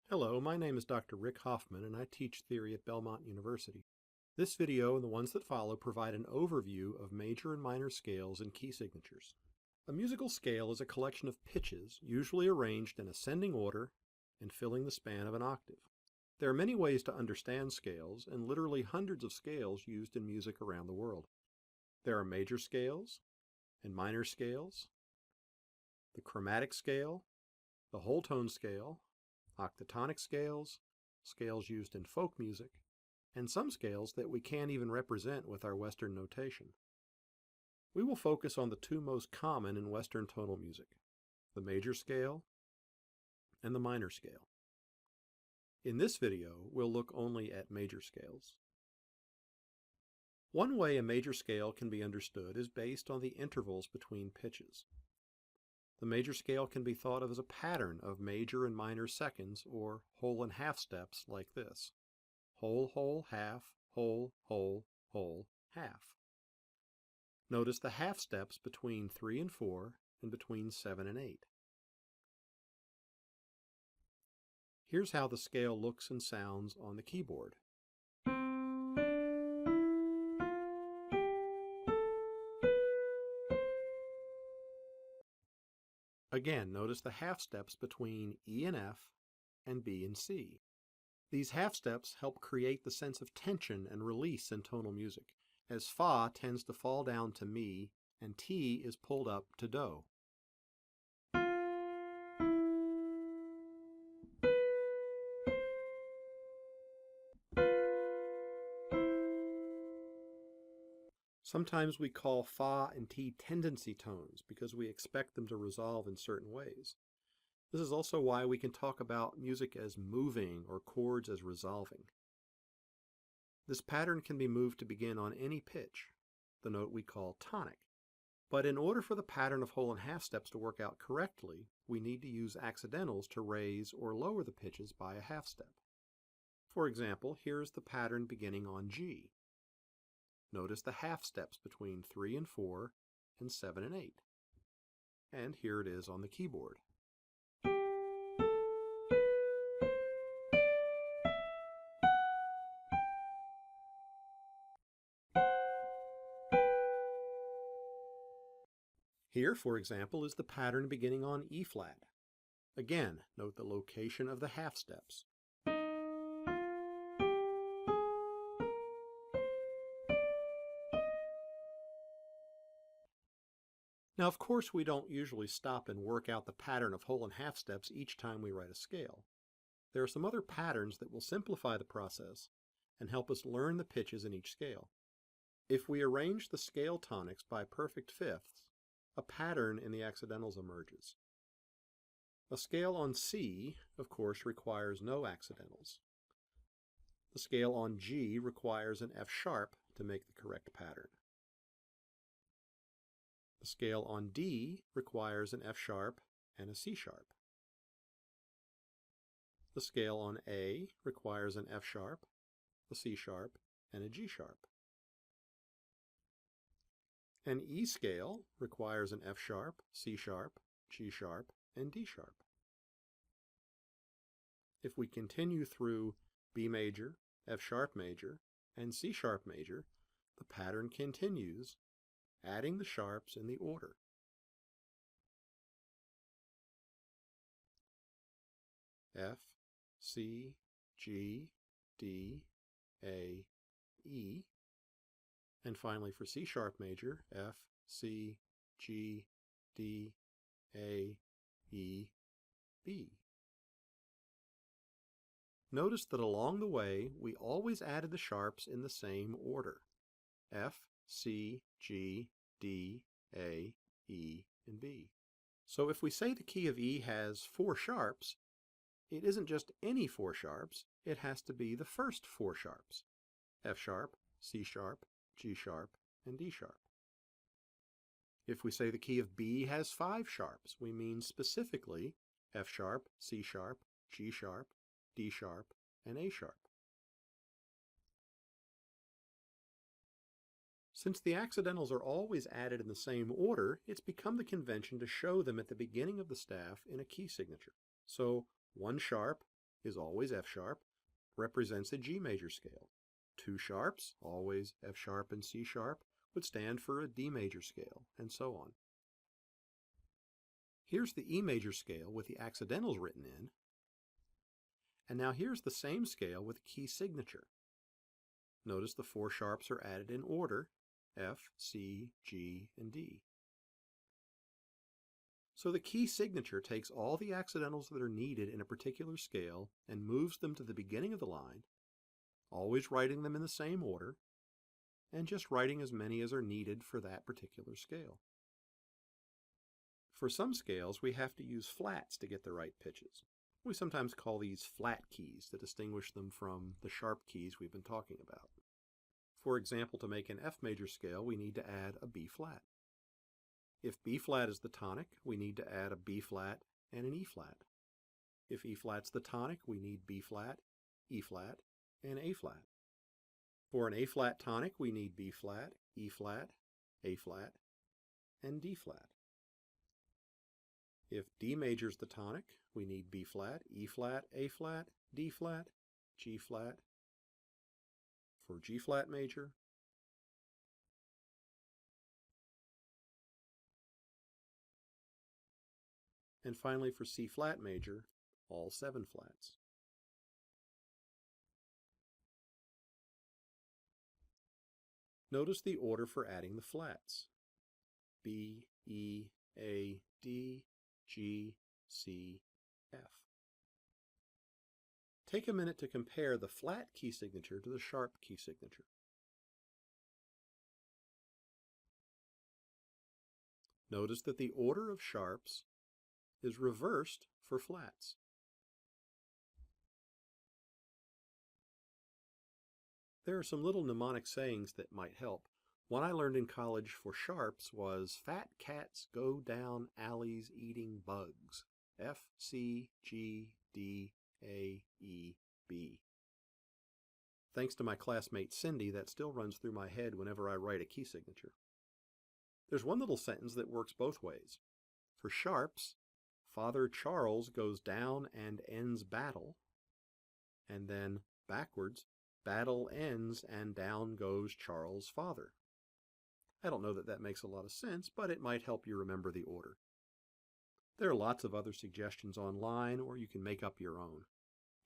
Hello, my name is Dr. Rick Hoffman and I teach theory at Belmont University. This video and the ones that follow provide an overview of major and minor scales and key signatures. A musical scale is a collection of pitches, usually arranged in ascending order and filling the span of an octave. There are many ways to understand scales and literally hundreds of scales used in music around the world. There are major scales and minor scales, the chromatic scale, the whole tone scale, octatonic scales, scales used in folk music, and some scales that we can't even represent with our Western notation. We will focus on the two most common in Western tonal music, the major scale and the minor scale. In this video, we'll look only at major scales. One way a major scale can be understood is based on the intervals between pitches. The major scale can be thought of as a pattern of major and minor seconds, or whole and half steps like this. Whole, whole, half, whole, whole, whole, half. Notice the half steps between 3 and 4 and between 7 and 8. Here's how the scale looks and sounds on the keyboard. Again, notice the half steps between E and F and B and C. These half steps help create the sense of tension and release in tonal music, as Fa tends to fall down to Mi and Ti is pulled up to Do. Sometimes we call Fa and Ti tendency tones because we expect them to resolve in certain ways. This is also why we can talk about music as moving or chords as resolving. This pattern can be moved to begin on any pitch, the note we call tonic. But in order for the pattern of whole and half steps to work out correctly, we need to use accidentals to raise or lower the pitches by a half step. For example, here's the pattern beginning on G. Notice the half steps between 3 and 4 and 7 and 8. And here it is on the keyboard. Here, for example, is the pattern beginning on E flat. Again, note the location of the half steps. Now, of course, we don't usually stop and work out the pattern of whole and half steps each time we write a scale. There are some other patterns that will simplify the process and help us learn the pitches in each scale. If we arrange the scale tonics by perfect fifths, a pattern in the accidentals emerges. A scale on C, of course, requires no accidentals. The scale on G requires an F sharp to make the correct pattern. The scale on D requires an F sharp and a C sharp. The scale on A requires an F sharp, a C sharp, and a G sharp. An E scale requires an F sharp, C sharp, G sharp, and D sharp. If we continue through B major, F sharp major, and C sharp major, the pattern continues, adding the sharps in the order. F, C, G, D, A, E. And finally for C sharp major, F, C, G, D, A, E, B. Notice that along the way, we always added the sharps in the same order. F, C, G, D, A, E, and B. So if we say the key of E has 4 sharps, it isn't just any 4 sharps, it has to be the first 4 sharps. F sharp, C sharp, G sharp, and D sharp. If we say the key of B has 5 sharps, we mean specifically F sharp, C sharp, G sharp, D sharp, and A sharp. Since the accidentals are always added in the same order, it's become the convention to show them at the beginning of the staff in a key signature. So 1 sharp, is always F sharp, represents a G major scale. Two sharps, always F sharp and C sharp, would stand for a D major scale, and so on. Here's the E major scale with the accidentals written in, and now here's the same scale with a key signature. Notice the four sharps are added in order, F, C, G, and D. So the key signature takes all the accidentals that are needed in a particular scale and moves them to the beginning of the line, always writing them in the same order, and just writing as many as are needed for that particular scale. For some scales, we have to use flats to get the right pitches. We sometimes call these flat keys to distinguish them from the sharp keys we've been talking about. For example, to make an F major scale, we need to add a B flat. If B flat is the tonic, we need to add a B flat and an E flat. If E flat's the tonic, we need B flat, E flat, and A flat. For an A flat tonic, we need B flat, E flat, A flat, and D flat. If D major is the tonic, we need B flat, E flat, A flat, D flat, G flat. For G flat major, and finally for C flat major, all 7 flats. Notice the order for adding the flats: B, E, A, D, G, C, F. Take a minute to compare the flat key signature to the sharp key signature. Notice that the order of sharps is reversed for flats. There are some little mnemonic sayings that might help. One I learned in college for sharps was, "Fat cats go down alleys eating bugs." F, C, G, D, A, E, B. Thanks to my classmate Cindy, that still runs through my head whenever I write a key signature. There's one little sentence that works both ways. For sharps, Father Charles goes down and ends battle, and then backwards, battle ends and down goes Charles' father. I don't know that that makes a lot of sense, but it might help you remember the order. There are lots of other suggestions online, or you can make up your own.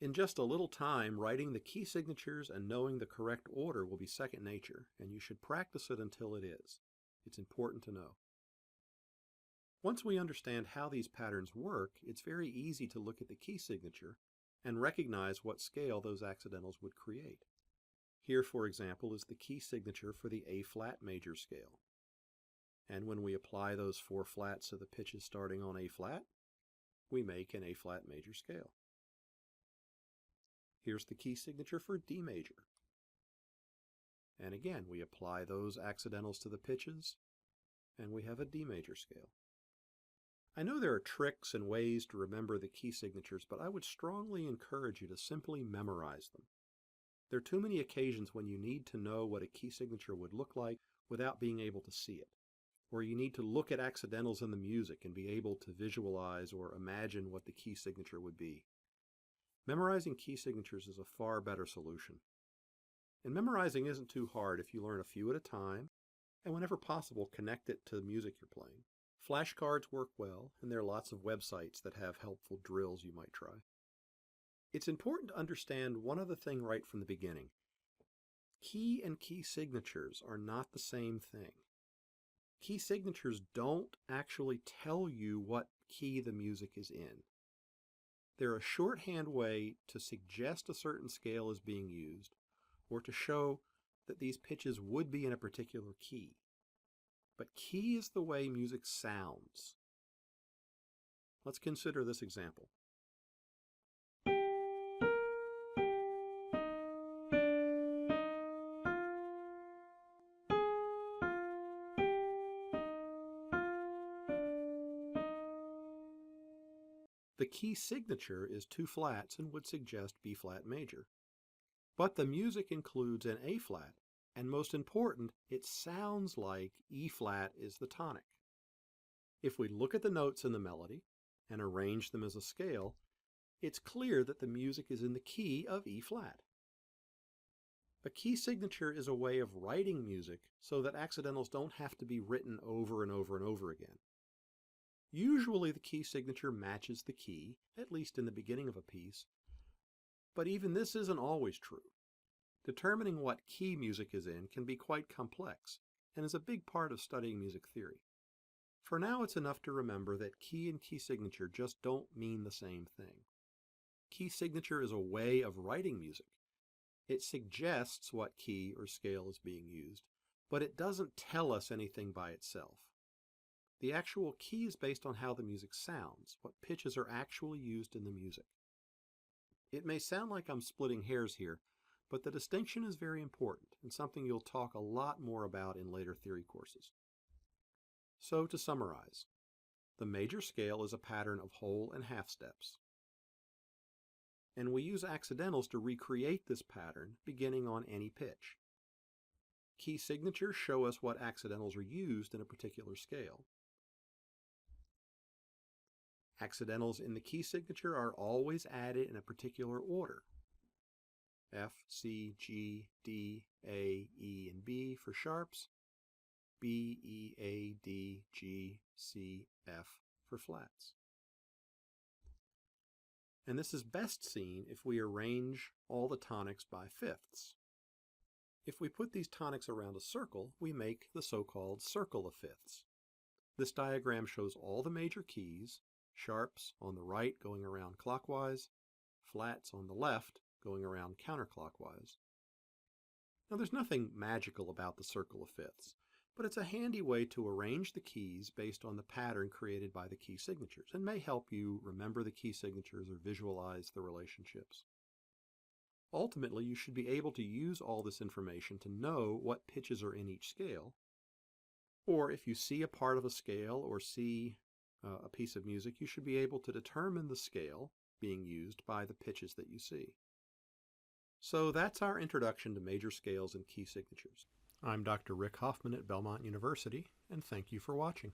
In just a little time, writing the key signatures and knowing the correct order will be second nature, and you should practice it until it is. It's important to know. Once we understand how these patterns work, it's very easy to look at the key signature and recognize what scale those accidentals would create. Here, for example, is the key signature for the A-flat major scale. And when we apply those 4 flats to the pitches starting on A-flat, we make an A-flat major scale. Here's the key signature for D major. And again, we apply those accidentals to the pitches, and we have a D major scale. I know there are tricks and ways to remember the key signatures, but I would strongly encourage you to simply memorize them. There are too many occasions when you need to know what a key signature would look like without being able to see it, or you need to look at accidentals in the music and be able to visualize or imagine what the key signature would be. Memorizing key signatures is a far better solution. And memorizing isn't too hard if you learn a few at a time, and whenever possible, connect it to the music you're playing. Flashcards work well, and there are lots of websites that have helpful drills you might try. It's important to understand one other thing right from the beginning. Key and key signatures are not the same thing. Key signatures don't actually tell you what key the music is in. They're a shorthand way to suggest a certain scale is being used, or to show that these pitches would be in a particular key. But key is the way music sounds. Let's consider this example. The key signature is 2 flats and would suggest B flat major. But the music includes an A flat, and most important, it sounds like E flat is the tonic. If we look at the notes in the melody and arrange them as a scale, it's clear that the music is in the key of E flat. A key signature is a way of writing music so that accidentals don't have to be written over and over and over again. Usually the key signature matches the key, at least in the beginning of a piece, but even this isn't always true. Determining what key music is in can be quite complex and is a big part of studying music theory. For now, it's enough to remember that key and key signature just don't mean the same thing. Key signature is a way of writing music. It suggests what key or scale is being used, but it doesn't tell us anything by itself. The actual key is based on how the music sounds, what pitches are actually used in the music. It may sound like I'm splitting hairs here, but the distinction is very important and something you'll talk a lot more about in later theory courses. So to summarize, the major scale is a pattern of whole and half steps. And we use accidentals to recreate this pattern beginning on any pitch. Key signatures show us what accidentals are used in a particular scale. Accidentals in the key signature are always added in a particular order. F, C, G, D, A, E, and B for sharps, B, E, A, D, G, C, F for flats. And this is best seen if we arrange all the tonics by fifths. If we put these tonics around a circle, we make the so-called circle of fifths. This diagram shows all the major keys, sharps on the right going around clockwise, flats on the left going around counterclockwise. Now there's nothing magical about the circle of fifths, but it's a handy way to arrange the keys based on the pattern created by the key signatures and may help you remember the key signatures or visualize the relationships. Ultimately, you should be able to use all this information to know what pitches are in each scale, or if you see a part of a scale or see a piece of music, you should be able to determine the scale being used by the pitches that you see. So that's our introduction to major scales and key signatures. I'm Dr. Rick Hoffman at Belmont University, and thank you for watching.